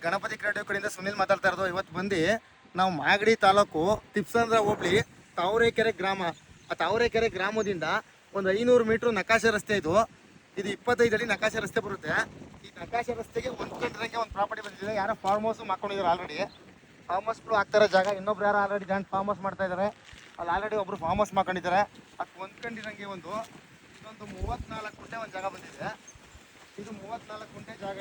Ganapati creative ಕಡೆಯಿಂದ ಸುನಿಲ್ ಮಾತಾಡ್ತಾ ಇರೋದು. ಇವತ್ತು ಬಂದು ನಾವು ಮಾಗಡಿ ತಾಲೂಕು ತಿಪ್ಸಂದ್ರ ಹೋಬಳಿ ತಾವರೆಕೆರೆ ಗ್ರಾಮ. ಆ ತಾವರೆಕೆರೆ ಗ್ರಾಮದಿಂದ ಒಂದು 500 ಮೀಟ್ರ್ ನಕಾಶೆ ರಸ್ತೆ ಇದು 25 ಅಡಿ ನಕಾಶೆ ರಸ್ತೆ ಬರುತ್ತೆ. ಈ ನಕಾಶೆ ರಸ್ತೆಗೆ ಹೊಂದ್ಕೊಂಡಿರಂಗೆ ಒಂದು ಪ್ರಾಪರ್ಟಿ ಬಂದಿದೆ. ಯಾರೋ ಫಾರ್ಮ್ ಹೌಸ್ ಮಾಡ್ಕೊಂಡಿದ್ದಾರೆ ಆಲ್ರೆಡಿ. ಫಾರ್ಮ್ ಹೌಸ್ಗಳು ಆಗ್ತಾರೋ ಜಾಗ. ಇನ್ನೊಬ್ರು ಯಾರು ಆಲ್ರೆಡಿ ಜಾಯಿಂಟ್ ಫಾರ್ಮ್ ಹೌಸ್ ಮಾಡ್ತಾ ಇದ್ದಾರೆ. ಅಲ್ಲಿ ಆಲ್ರೆಡಿ ಒಬ್ರು ಫಾರ್ಮ್ ಹೌಸ್ ಮಾಡ್ಕೊಂಡಿದ್ದಾರೆ. ಅದಕ್ಕೆ ಹೊಂದ್ಕೊಂಡಿರಂಗೆ ಇದೊಂದು 34 ಗುಂಟೆ ಒಂದು ಜಾಗ ಬಂದಿದೆ. ಇದು 34 ಗುಂಟೆ ಜಾಗ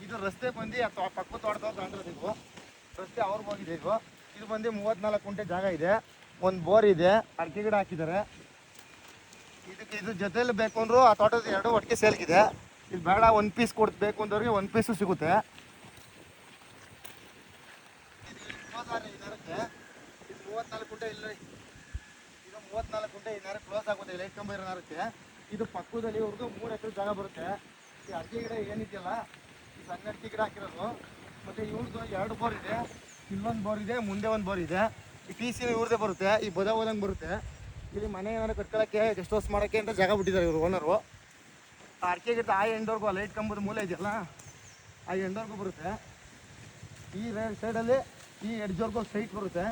ಇದು ರಸ್ತೆ ಬಂದು ಪಕ್ಕ ತೋಟದ ಕಾಣಿರೋದು. ಇದು ರಸ್ತೆ ಅವ್ರಿಗೆ ಹೋಗಿದೆ. ಇದು ಬಂದು 34 ಗುಂಟೆ ಜಾಗ ಇದೆ. ಒಂದು ಬೋರ್ ಇದೆ, ಅಡಿಕೆ ಗಿಡ ಹಾಕಿದ್ದಾರೆ. ಇದು ಜೊತೆಯಲ್ಲಿ ಬೇಕು ಅಂದ್ರು ಆ ತೋಟದ 2 ಒಟ್ಟಿಗೆ ಸೇಲ್ಗಿದೆ. ಇದು ಬೇಡ ಒಂದು ಪೀಸ್ ಬೇಕು ಅಂದವ್ರಿಗೆ 1 ಪೀಸು ಸಿಗುತ್ತೆ. ಇದು 34 ಗುಂಟೆ ಇಲ್ಲ. ಇದು 34 ಗುಂಟೆ ಈ ನೇರ ಕ್ಲೋಸ್ ಆಗುತ್ತೆ. ಲೈಟ್ ಕಂಬ ಇರೋ ನೇರಕ್ಕೆ ಇದು ಪಕ್ಕದಲ್ಲಿ ಇವ್ರದ್ದು 3 ಎಕರೆ ಜಾಗ ಬರುತ್ತೆ. ಈ ಅಡಿಕೆ ಗಿಡ ಏನಿದೆಯಲ್ಲ ಈ ಸಣ್ಣ ಅಡಿಕೆ ಗಿಡ ಹಾಕಿರೋದು. ಮತ್ತು ಇವ್ರದ್ದು 2 ಬೋರ್ ಇದೆ. ಇಲ್ಲೊಂದು ಬೋರ್ ಇದೆ, ಮುಂದೆ ಒಂದು ಬೋರ್ ಇದೆ. ಈ ಟಿ ಸಿ ಇವ್ರದ್ದೇ ಬರುತ್ತೆ. ಈ ಹೋದಂಗೆ ಬರುತ್ತೆ. ಇಲ್ಲಿ ಮನೆ ಏನಾದ್ರು ಕಟ್ಕೊಳ್ಳೋಕ್ಕೆ ಗೆಸ್ಟ್ ಹೌಸ್ ಮಾಡೋಕ್ಕೆ ಅಂತ ಜಾಗ ಬಿಟ್ಟಿದ್ದಾರೆ ಇವರು ಓನರು. ಆ ಅಡಿಕೆ ಗಿಡ ಆ ಎಂಡೋರ್ಗು ಆ ಲೈಟ್ ಕಂಬದ ಮೂಲೆ ಇದೆಯಲ್ಲ ಆ ಎಂಡೋರ್ಗೂ ಬರುತ್ತೆ. ಈ ಸೈಡಲ್ಲಿ ಈ ಎಡ್ಜೋರ್ಗೂ ಸ್ಟ್ರೈಟ್ ಬರುತ್ತೆ.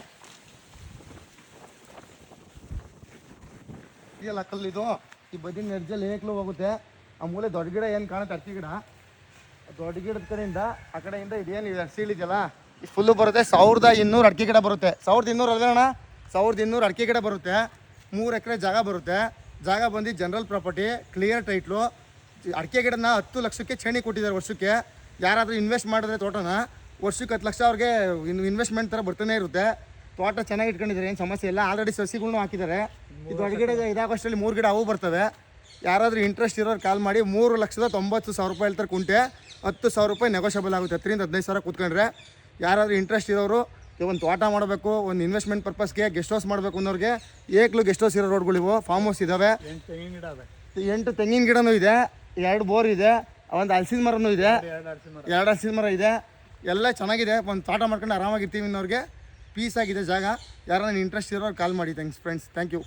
ಇದೆಯಲ್ಲ ಕಲ್ಲಿದು ಈ ಬದಿನ ಎಡ್ಜಲ್ಲಿ ಏಕ್ಲು ಹೋಗುತ್ತೆ. ಆ ಮೂಲೆ ದೊಡ್ಡ ಗಿಡ ಏನು ಕಾಣುತ್ತೆ ಅಡಿಕೆ ಗಿಡ, ದೊಡ್ಡ ಗಿಡದ ಕಡೆಯಿಂದ ಆ ಕಡೆಯಿಂದ ಇದೇನು ಸೀಳಿದೆಯಲ್ಲ ಇದು ಫುಲ್ಲು ಬರುತ್ತೆ. 1200 ಅಡಿಕೆ ಗಿಡ ಬರುತ್ತೆ. 1200 ಅಲ್ಲ ಅಣ್ಣ, 1200 ಅಡಿಕೆ ಗಿಡ ಬರುತ್ತೆ. 3 ಎಕರೆ ಜಾಗ ಬರುತ್ತೆ. ಜಾಗ ಬಂದು ಜನರಲ್ ಪ್ರಾಪರ್ಟಿ, ಕ್ಲಿಯರ್ ಟೈಟ್ಲು. ಅಡಿಕೆ ಗಿಡನ 10 ಲಕ್ಷಕ್ಕೆ ಚೇಣಿ ಕೊಟ್ಟಿದ್ದಾರೆ ವರ್ಷಕ್ಕೆ. ಯಾರಾದರೂ ಇನ್ವೆಸ್ಟ್ ಮಾಡಿದ್ರೆ ತೋಟನ ವರ್ಷಕ್ಕೆ 10 ಲಕ್ಷ ಅವ್ರಿಗೆ ಇನ್ವೆಸ್ಟ್ಮೆಂಟ್ ಥರ ಬರ್ತಾನೆ ಇರುತ್ತೆ. ತೋಟ ಚೆನ್ನಾಗಿ ಇಟ್ಕೊಂಡಿದ್ದಾರೆ, ಏನು ಸಮಸ್ಯೆ ಇಲ್ಲ. ಆಲ್ರೆಡಿ ಸಸಿಗಳ್ನೂ ಹಾಕಿದ್ದಾರೆ. ಇದು ಗಿಡ ಇದಾಗೋಷ್ಟರಲ್ಲಿ 3 ಗಿಡ ಅವು ಬರ್ತವೆ. ಯಾರಾದರೂ ಇಂಟ್ರೆಸ್ಟ್ ಇರೋರು ಕಾಲ್ ಮಾಡಿ. 3,90,000 ರೂಪಾಯಿ ಹೇಳ್ತಾರೆ ಕುಂಟೆ. 10,000 ರೂಪಾಯಿ ನೆಗೋಷಿಯಬಲ್ ಆಗುತ್ತೆ. 10ರಿಂದ 15,000 ಕೂತ್ಕೊಂಡ್ರೆ. ಯಾರಾದರೂ ಇಂಟ್ರೆಸ್ಟ್ ಇರೋರು ಒಂದು ತೋಟ ಮಾಡಬೇಕು, ಒಂದು ಇನ್ವೆಸ್ಟ್ಮೆಂಟ್ ಪರ್ಪಸ್ಗೆ ಗೆಸ್ಟ್ ಹೌಸ್ ಮಾಡಬೇಕು ಅನ್ನೋರಿಗೆ ಏಕ್ಲು ಗೆಸ್ಟ್ ಹೌಸ್ ಇರೋ ರೋಡ್ಗಳಿವು. ಫಾರ್ಮ್ ಹೌಸ್ ಇದ್ದಾವೆ. 8 ತೆಂಗಿನ ಗಿಡನೂ ಇದೆ, 2 ಬೋರ್ ಇದೆ, ಒಂದು ಹಲಸಿನ ಮರನೂ ಇದೆ, 2 ಹಲಸಿನ ಮರ ಇದೆ. ಎಲ್ಲ ಚೆನ್ನಾಗಿದೆ. ಒಂದು ತೋಟ ಮಾಡ್ಕೊಂಡು ಆರಾಮಾಗಿರ್ತೀವಿ ಅನ್ನೋರಿಗೆ ಪೀಸ್ ಆಗಿದೆ ಜಾಗ. ಯಾರನ್ನ ಇಂಟ್ರೆಸ್ಟ್ ಇರೋರು ಕಾಲ್ ಮಾಡಿ. Thanks friends, thank you.